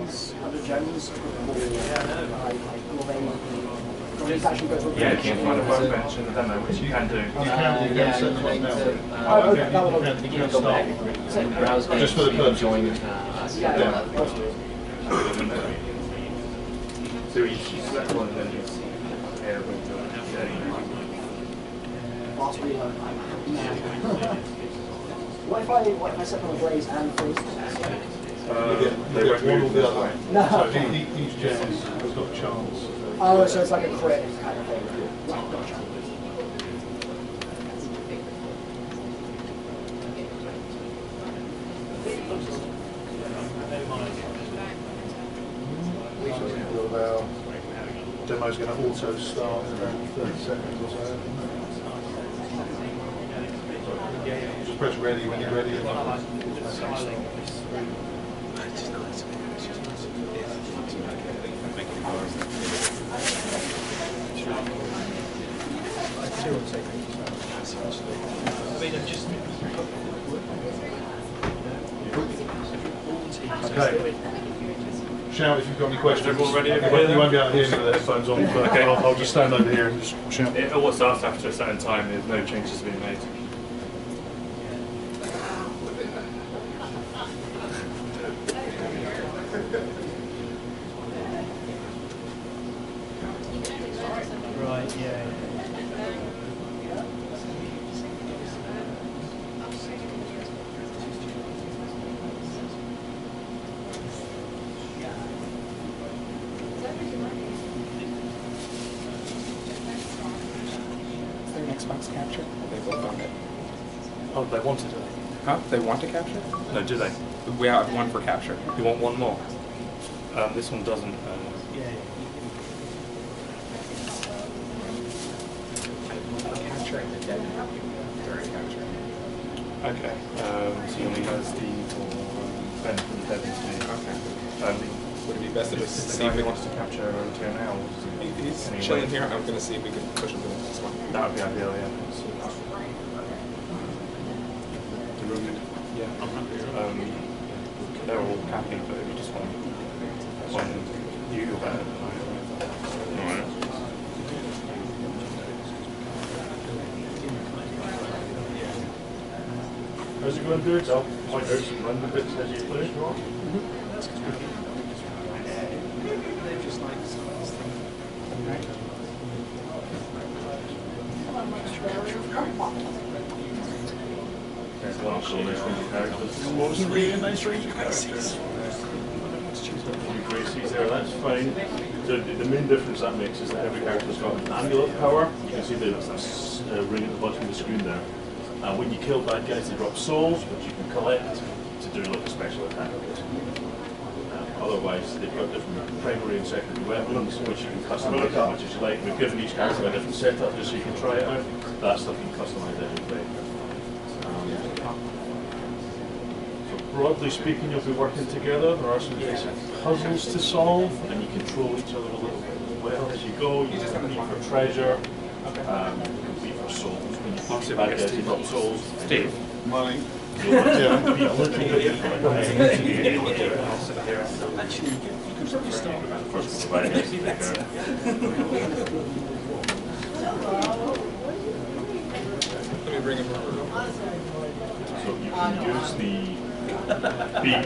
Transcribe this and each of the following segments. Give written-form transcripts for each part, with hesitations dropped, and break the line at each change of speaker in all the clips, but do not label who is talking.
Jones, under Jones, or
yeah, you can't find a workbench in the demo, which you can do.
You can set them up now. Just for the purpose.
So you select one and then you pair with
What if I set them on blaze and freeze?
They work one or the other.
No.
So each gen has got a chance.
Oh, so it's like a crit kind of thing. Right, gotcha.
Demo's going to auto start in about 30 seconds or so. Just press ready when you're ready. Okay. Shout if you've got any questions.
Everyone ready?
You won't be able to hear me with the headphones on, but okay. I'll just stand over here and just shout.
It always starts after a certain time, there's no changes to be made.
Right, yeah.
Xbox capture? They both on it.
Oh, they wanted it?
Huh? They want to capture?
No, do they?
We have one for capture.
You want one more? This one doesn't.
Capturing the dead during capture.
Okay. So he only has the Ben for the dead engineer.
Okay. Would it be best to just see if
he
we
wants to capture a turn now?
He's chilling here. I'm going to see if we can push him to the next one.
That would be ideal, yeah. Yeah. They're all capping, but if you just want you go better. Alright.
How's it going, dudes? I'll point out some random bits as you play.
There's one cool nice range of characters.
What's the really nice range of characters? Gracies there, that's fine. So the main difference that makes is that every character's got an amulet power. You can see the ring at the bottom of the screen there. When you kill bad guys, they drop souls, which you can collect to do like a special attack. Otherwise, they've got different primary and secondary weapons, which you can customize as much as you like. We've given each character a different setup just so you can try it out. That stuff you can customize as you play. So broadly speaking, you'll be working together. There are some basic puzzles to solve, and you control each other a little bit as well as you go. You can compete for treasure, compete for souls. When you fight bad guys, you drop souls.
Steve.
Money.
Be a little bit
Actually, you can probably start with that
first bad guys.
Let me bring him over.
So you can use the beam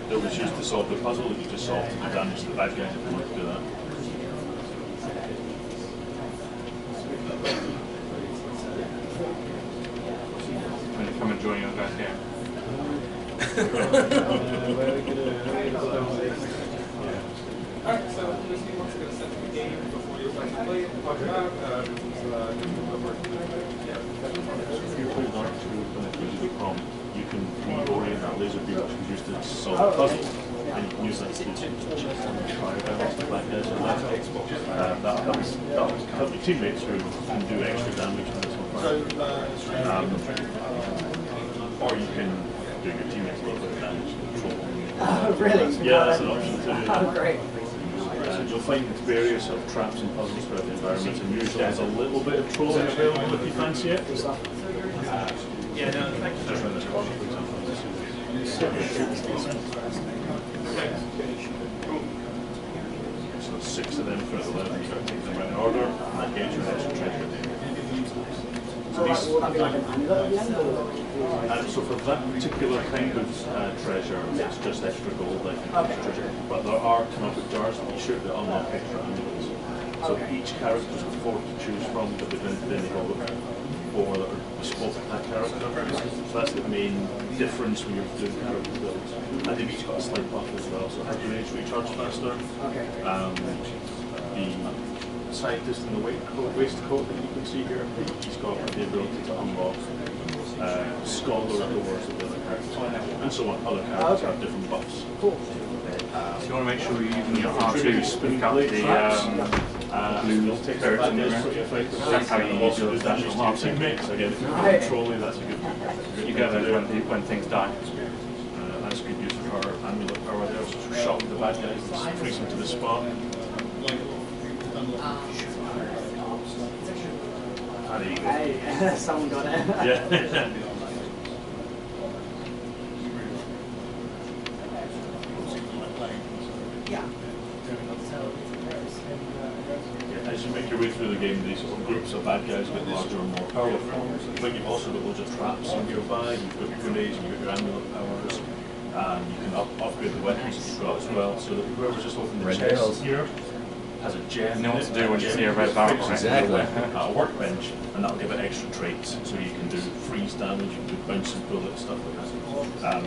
that was used to solve the puzzle that you just solved to damage the bad guys if you want to do that.
When you come and join your guys here.
Alright, so this game wants to set the game before you start to play it.
If you play Dark 2 and it gives you the prompt, you can reorient that laser beam which was used to solve the puzzle, and you can use that to try out the bad guys on that. That'll help your teammates who can do extra damage on this one. Or you can do your teammates a little bit of damage and control them.
Oh, really?
Yeah, that's an option too.
Oh, great.
So you'll find various sort of traps and puzzles throughout the environment, and usually there's a little bit of trolling available if you fancy it.
Yeah, no, thank you.
Just around this corner, for example. 6 of them throughout the level, you start taking them out in order, and that gets you an extra treasure. So these,
Will that be like an amulet at the end? Or?
so for that particular kind of treasure, it's just extra gold, I think, extra treasure. But there are canoptic jars that you shoot that unlock extra amulets. So each character's got 4 to choose from, but then they all look 4 that are bespoke to that character. So that's the main difference when you're doing character builds. And they've each got a slight buff as well, so her grenades recharge faster.
Okay.
The scientist in the waistcoat that you can see here, he's got the ability to unlock scholar doors of the other characters, and so on. Other characters have different buffs.
Cool.
So you want to make sure you're using your R2 to pick up the blue turrets in there.
That's how you use your dash teammates. Again, if you're controlling, that's a good.
You get those when things die.
That's good use of our amulet power there. So shot with the bad guys, just freeze them to the spot. Ah, there you go.
Hey, someone got it.
Yeah. As you make your way through the game, these sort of groups of bad guys get larger and more powerful. But you've also got loads of traps in your bag, you've got your grenades, you've got your amulet powers, and you can upgrade the weapons that you've got as well. So that whoever's just opened the chest here has a gem.
You know what to do when you see a red barrel, right?
Exactly.
A workbench, and that'll give it extra traits. So you can do freeze damage, you can do bouncing bullets, stuff like that.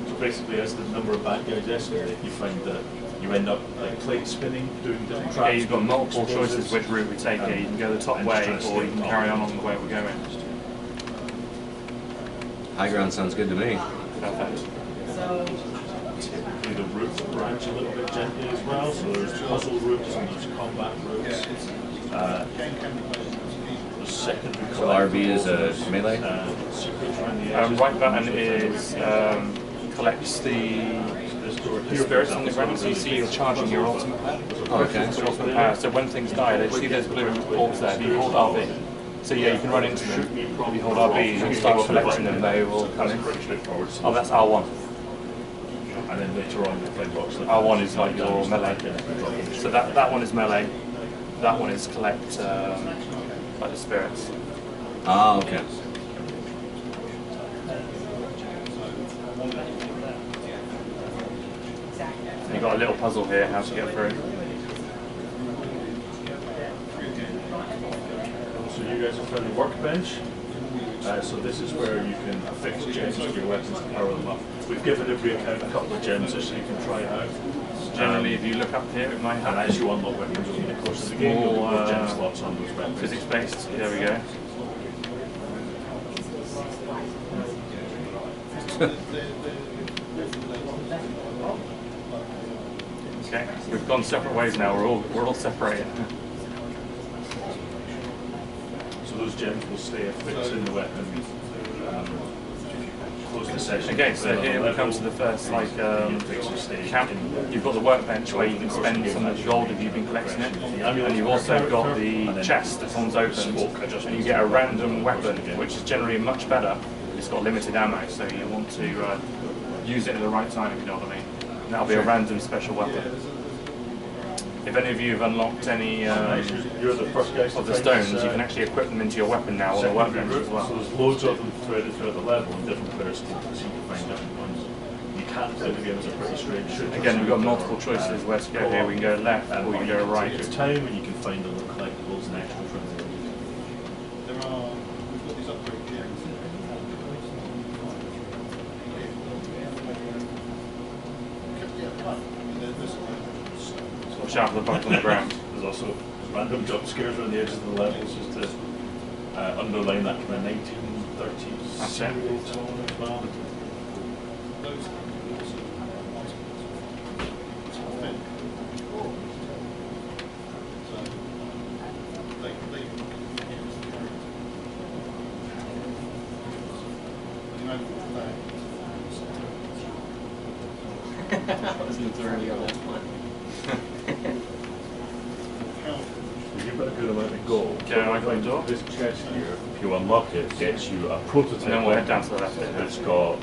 So basically, as the number of bad guys escalate, you find that you end up like plate spinning, doing different traps.
Yeah, you've got multiple choices which route we take here. You can go the top way, or you can carry on the way we're going.
High ground sounds good to me.
Perfect.
Typically the routes branch a little bit gently as well, so there's puzzle routes and there's combat routes. There's secondary
So RB is a melee?
secrets around the edges.
Right button is collects the spirits on the ground, so you see you're charging your ultimate power.
Okay.
So ultimate power. So when things die, they see those blue orbs there. If you hold RB, so yeah, you can run into them. If you hold RB and start collecting them, they will come in. Oh, that's R1.
And then later on the flame box.
R1 is like your melee. So that one is melee. That one is collect like the spirits.
Ah, okay.
You've got a little puzzle here, how to get through.
So you guys have found the workbench. So this is where you can affix gems to your weapons to power them up. We've given every account a couple of gems just so you can try it out.
Generally, if you look up here, it might have.
And as you unlock weapons over the course of the game, you'll get more gem slots on those weapons.
Physics-based, there we go. Okay, we've gone separate ways now. We're all separated.
So those gems will stay affixed in the weapon. Close the session.
Okay, so here we come to the first camp. You've got the workbench where you can spend some of the gold if you've been collecting it, and you've also got the chest that comes open, and you get a random weapon, which is generally much better. It's got limited ammo, so you want to use it at the right time, if you know what I mean. And that'll be a random special weapon. If any of you have unlocked any
you're the first guys
of the stones, you can actually equip them into your weapon now on the workbench as
So
well.
there's loads of them throughout the level, and different players can seem to find different ones. You can't play the game as a pretty straight shooter.
Again, we've got multiple choices where to go here. We can go left or we can go right.
Take your time, and you can find the little collectibles and extra from there.
We've got these upgrade gems.
Watch out for the bugs on the ground.
There's also random jump scares around the edges of the levels just to underline that kind of 1930s
That's it.
serial tone as well.
I wasn't thoroughly on that one.
You've got a good amount of gold.
Okay, I got the door.
This chest here, if you unlock it, gets you a prototype
And then we'll head down to the left.
that's got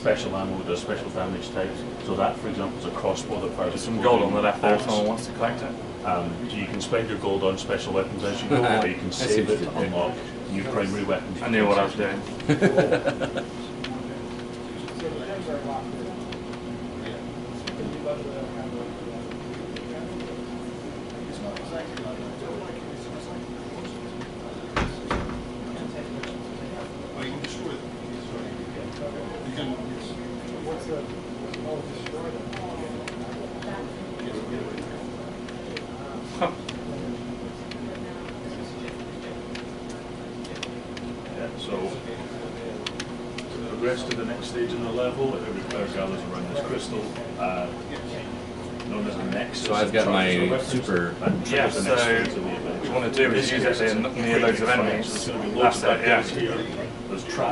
special ammo, there's special damage types. So that, for example, is a crossbow that fires.
There's some gold on the left there if someone wants to collect it.
So you can spend your gold on special weapons as you go, or you can save it to unlock new primary weapons.
I knew what I was doing.
So, to progress to the next stage in the level, it requires gathers around this crystal, known as the Nexus.
So I've got my super.
Yeah, so what you want to do is use it near loads of enemies. That's it, yeah.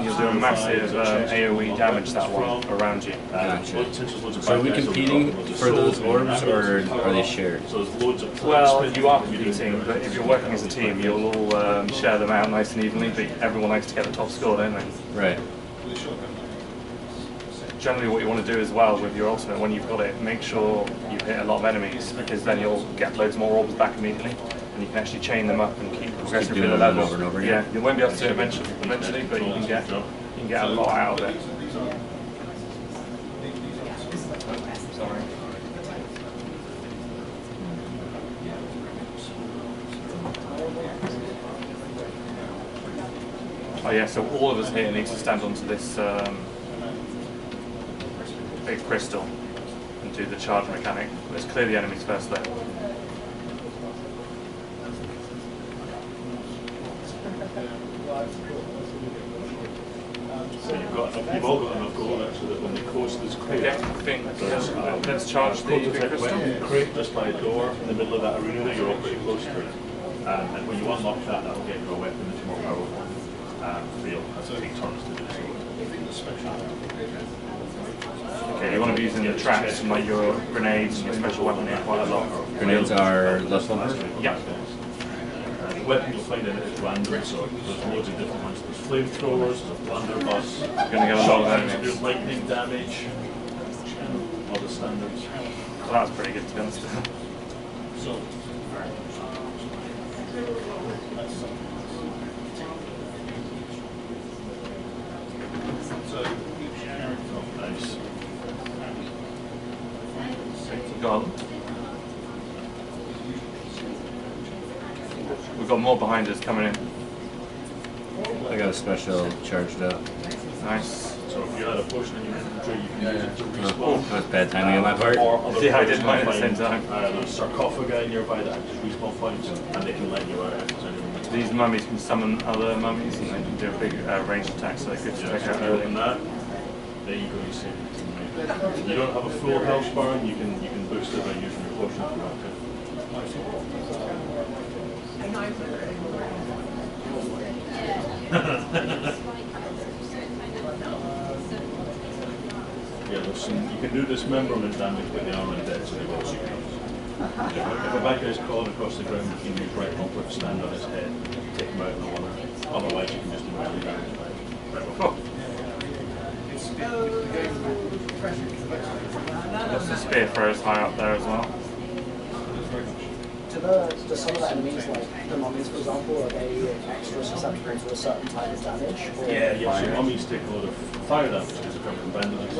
You'll do a massive AoE damage that one around you.
Gotcha. So are we competing for those orbs, or are they shared?
Well, you are competing, but if you're working as a team, you'll all share them out nice and evenly, but everyone likes to get the top score, don't they?
Right.
Generally what you want to do as well with your ultimate, when you've got it, make sure you hit a lot of enemies, because then you'll get loads more orbs back immediately, and you can actually chain them up and keep progressing through the level.
Over and over
yeah,
again.
you won't be able to do it eventually, but you can get a lot out of it. Sorry. Oh yeah, so all of us here need to stand onto this big crystal and do the charge mechanic. Let's clear the enemies first though.
So you've all got enough gold actually that when the coast is clear,
Okay, I think let's charge the big
prototype
crystal.
weapon crate just by a door in the middle of that arena that you're all pretty close to. And when you unlock that, that'll get you a weapon that's more powerful. For you have to take turns to do so.
Okay, you want to be using the traps and like your grenades and your special weapon here quite a lot.
Grenades are less lumber?
Yeah.
The weapon you'll find in it is random, so there's loads of different ones. There's flamethrowers, there's blunderbuss,
You're going to get a lot of
shotguns,
enemies.
there's lightning damage, all the standards.
So that's pretty good to be honest.
So, nice.
Go on. We've got more behind us coming in.
I got a special charged up.
Nice.
So if you had a potion in your inventory, you can use it to
Oh,
respawn.
that was bad timing on my part.
Or other
Yeah, I
players
did mine at the
can
same time.
find, there's sarcophagi nearby that have just respawn points, and they can let you out if there's anyone.
These mummies can summon other mummies and they can do a big ranged attack, so they're good to take out early.
Than that, there you go, you save it. If you don't have a full health bar, you can boost it by using your potion if you want to. Yeah, there's some, you can do dismemberment damage with the armor and dead, so they've also used. If a bad guy's crawling across the ground, you can use right bumper to stand on his head, take him out in the water. Otherwise, you can just do melee damage by right bumper.
There's the spear throwers high up there as well.
Do some of the enemies, like the mummies for example, are they extra susceptible to a certain type of damage? Or
Yeah, so mummies take a lot of fire damage because they're covered in bandages.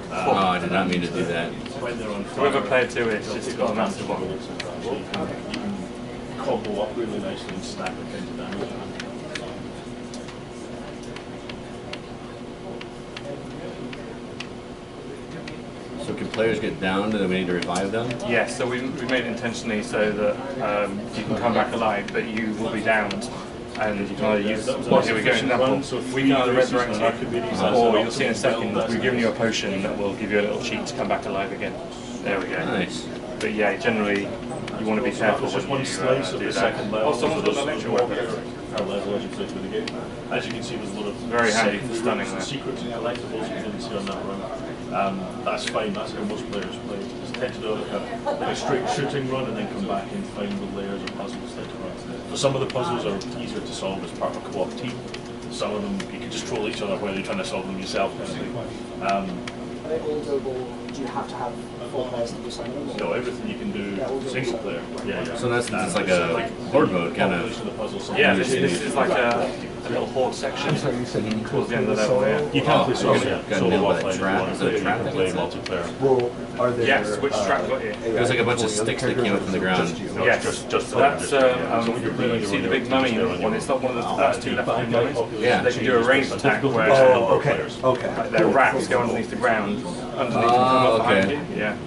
Oh, I did not mean to do that.
When they're on fire,
Whoever played to it,
they'll
just
take
got a
advantage
massive
of
one.
it. So you can combo up really nicely and stack the kinds of damage.
So can players get downed and then we need to revive them?
Yes, so we made it intentionally so that you can come back alive, but you will be downed. And you can either use, well here we go, example, we can either resurrect you, or you'll see in a second, we've given you a potion that will give you a little cheat to come back alive again. There we go.
Nice.
But yeah, generally, you want to be careful
There's just
when
one
you
slice of
do
the
that.
second level.
Oh, someone's got an extra weapon.
Our level, as you say, with the game. As you can see, there's a lot of
Very handy for
secondary
stunning
rooms and
there.
secrets and collectibles you didn't see on that run. That's fine. That's how most players play. Just tend to do like a straight shooting run and then come back and find the layers of puzzles later on. So some of the puzzles are easier to solve as part of a co-op team. some of them you can just troll each other while you're trying to solve them yourself. Kind of thing.
Are they all doable? Do you have to have 4 players to do some of them?
No, everything you can do single player. Yeah, yeah.
So that's it's like a horde mode kind of.
Yeah, this is like a little horde section towards the end of the level. Yeah.
You can play solo,
got
solo
nailed by that
offline.
trap. Is it a
You
trap
can
that
play
gets it?
multiplayer.
Well, are there?
Yes, which track got you?
There's like a bunch of sticks that came up from the ground.
No,
Yes,
just
so that's you see the big mummy one. It's not one of the last 2 left-hand mummies.
Yeah.
They can do a ranged attack where
Oh, okay. Okay.
like, their rats go underneath the ground, underneath and come
Oh,
up behind
okay.
you. Yeah.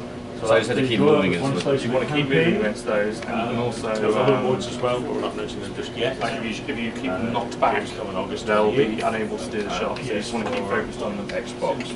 So I just had to keep moving as well.
You want to keep moving against those, and also
There's other modes as well, but we're not mentioning them just yet.
like if you keep them knocked back,
Games come in August
they'll
28th.
be unable to do the shots. So you just want to keep focused on them.
Xbox.